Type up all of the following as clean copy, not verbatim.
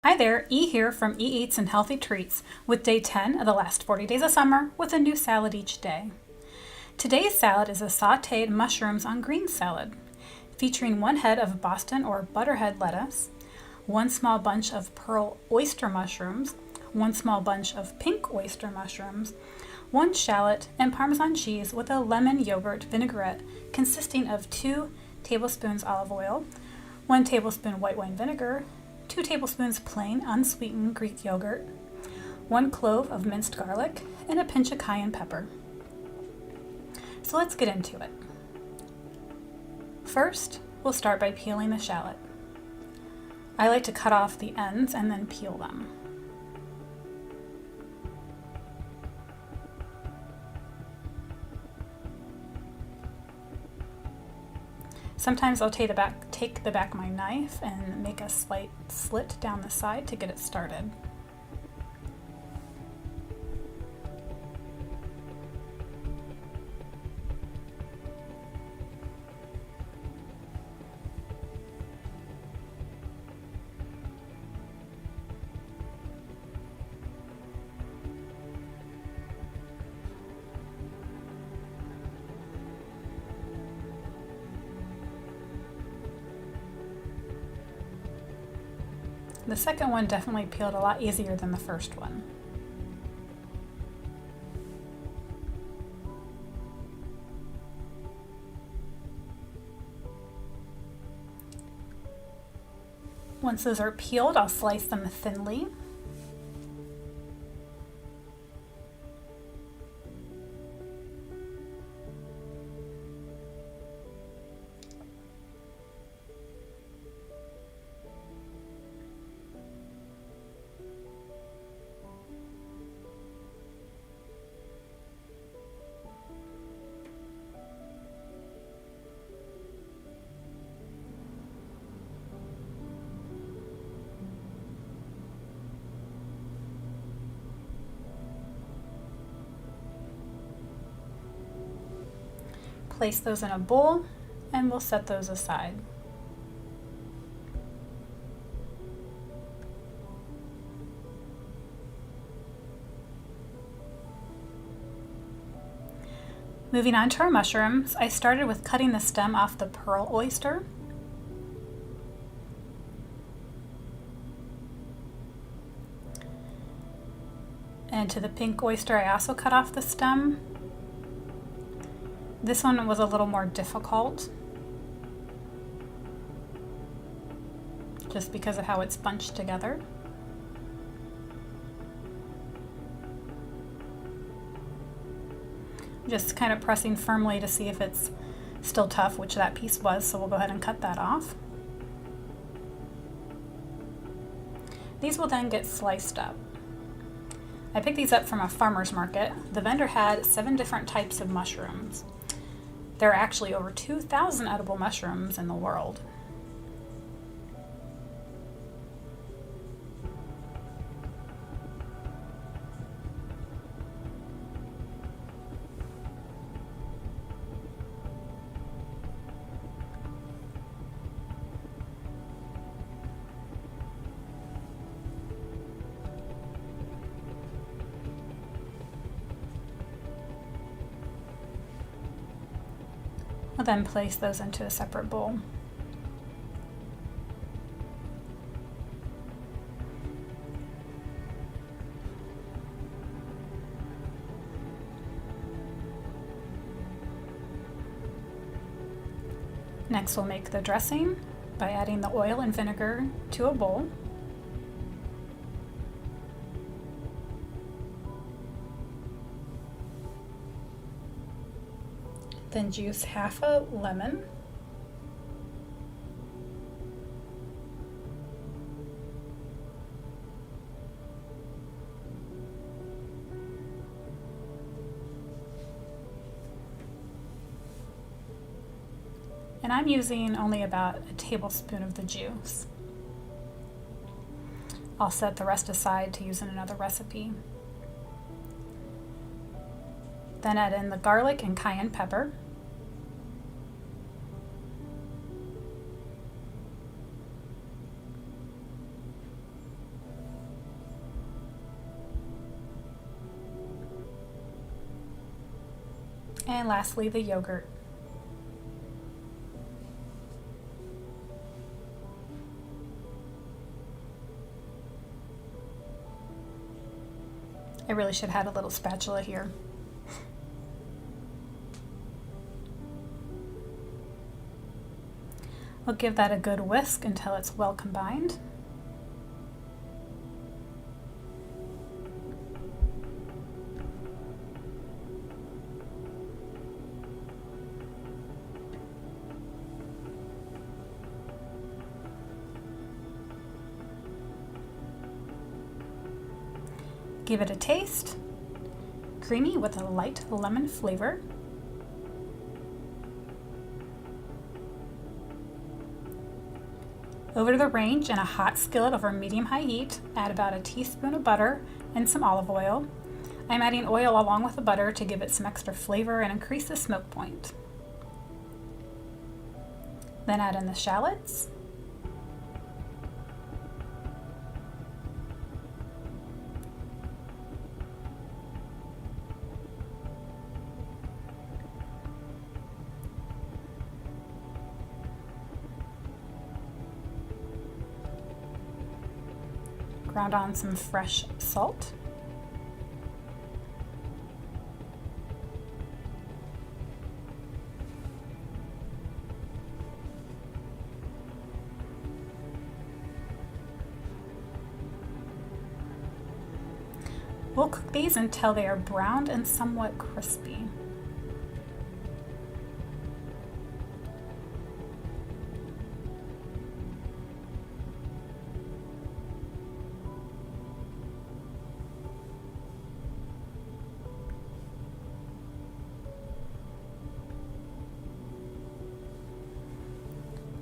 Hi there, E here from eEats and Healthy Treats with day 10 of the last 40 days of summer with a new salad each day. Today's salad is a sauteed mushrooms on greens salad, featuring 1 head of Boston or butterhead lettuce, 1 small bunch of pearl oyster mushrooms, 1 small bunch of pink oyster mushrooms, 1 shallot, and Parmesan cheese with a lemon yogurt vinaigrette consisting of 2 tablespoons olive oil, 1 tablespoon white wine vinegar, 2 tablespoons plain unsweetened Greek yogurt, 1 clove of minced garlic, and a pinch of cayenne pepper. So let's get into it. First, we'll start by peeling the shallot. I like to cut off the ends and then peel them. Sometimes I'll take the back of my knife and make a slight slit down the side to get it started. The second one definitely peeled a lot easier than the first one. Once those are peeled, I'll slice them thinly. Place those in a bowl and we'll set those aside. Moving on to our mushrooms, I started with cutting the stem off the pearl oyster. And to the pink oyster, I also cut off the stem. This one was a little more difficult, just because of how it's bunched together. Just kind of pressing firmly to see if it's still tough, which that piece was, so we'll go ahead and cut that off. These will then get sliced up. I picked these up from a farmer's market. The vendor had 7 different types of mushrooms. There are actually over 2,000 edible mushrooms in the world. I'll then place those into a separate bowl. Next, we'll make the dressing by adding the oil and vinegar to a bowl. Then juice half a lemon. And I'm using only about a tablespoon of the juice. I'll set the rest aside to use in another recipe. Then add in the garlic and cayenne pepper. And lastly, the yogurt. I really should have had a little spatula here. We'll give that a good whisk until it's well combined. Give it a taste. Creamy with a light lemon flavor. Over to the range in a hot skillet over medium-high heat, add about a teaspoon of butter and some olive oil. I'm adding oil along with the butter to give it some extra flavor and increase the smoke point. Then add in the shallots. Ground on some fresh salt. We'll cook these until they are browned and somewhat crispy.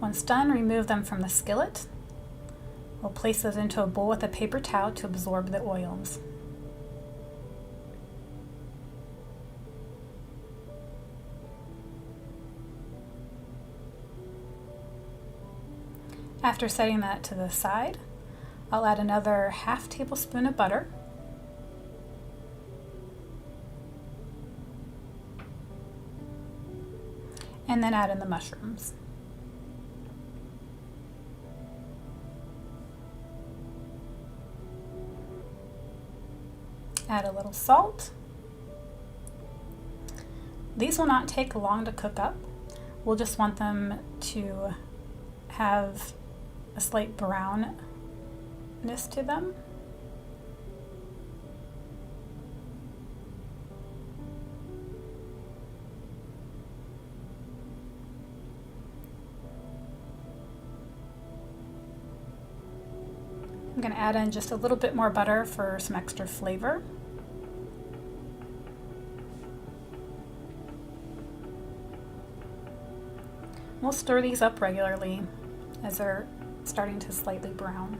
Once done, remove them from the skillet. We'll place those into a bowl with a paper towel to absorb the oils. After setting that to the side, I'll add another half tablespoon of butter. And then add in the mushrooms. Add a little salt. These will not take long to cook up. We'll just want them to have a slight brownness to them. I'm going to add in just a little bit more butter for some extra flavor. We'll stir these up regularly as they're starting to slightly brown.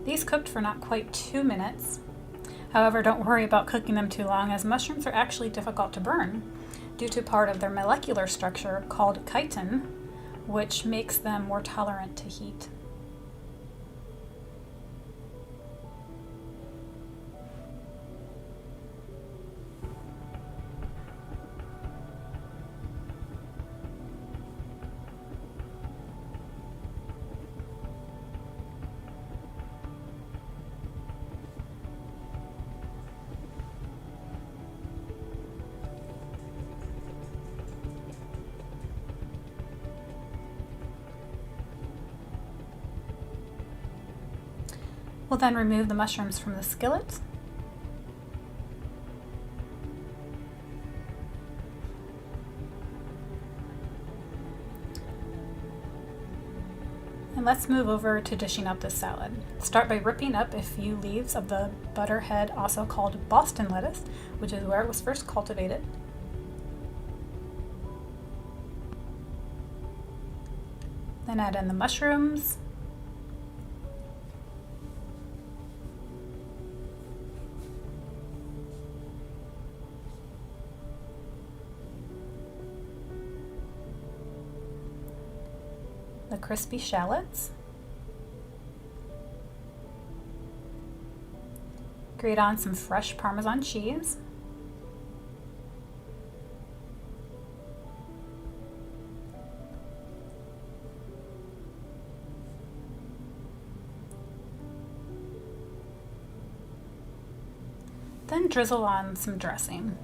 These cooked for not quite 2 minutes. However, don't worry about cooking them too long, as mushrooms are actually difficult to burn due to part of their molecular structure called chitin, which makes them more tolerant to heat. We'll then remove the mushrooms from the skillet. And let's move over to dishing up the salad. Start by ripping up a few leaves of the butterhead, also called Boston lettuce, which is where it was first cultivated. Then add in the mushrooms. The crispy shallots, Grate on some fresh Parmesan cheese. Then drizzle on some dressing.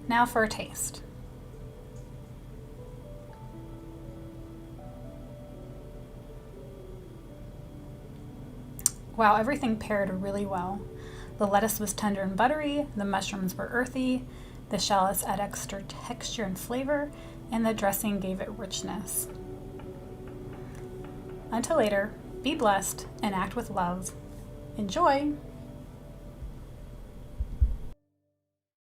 Now for a taste. Wow, everything paired really well. The lettuce was tender and buttery, the mushrooms were earthy, the shallots add extra texture and flavor, and the dressing gave it richness. Until later, be blessed and act with love. Enjoy!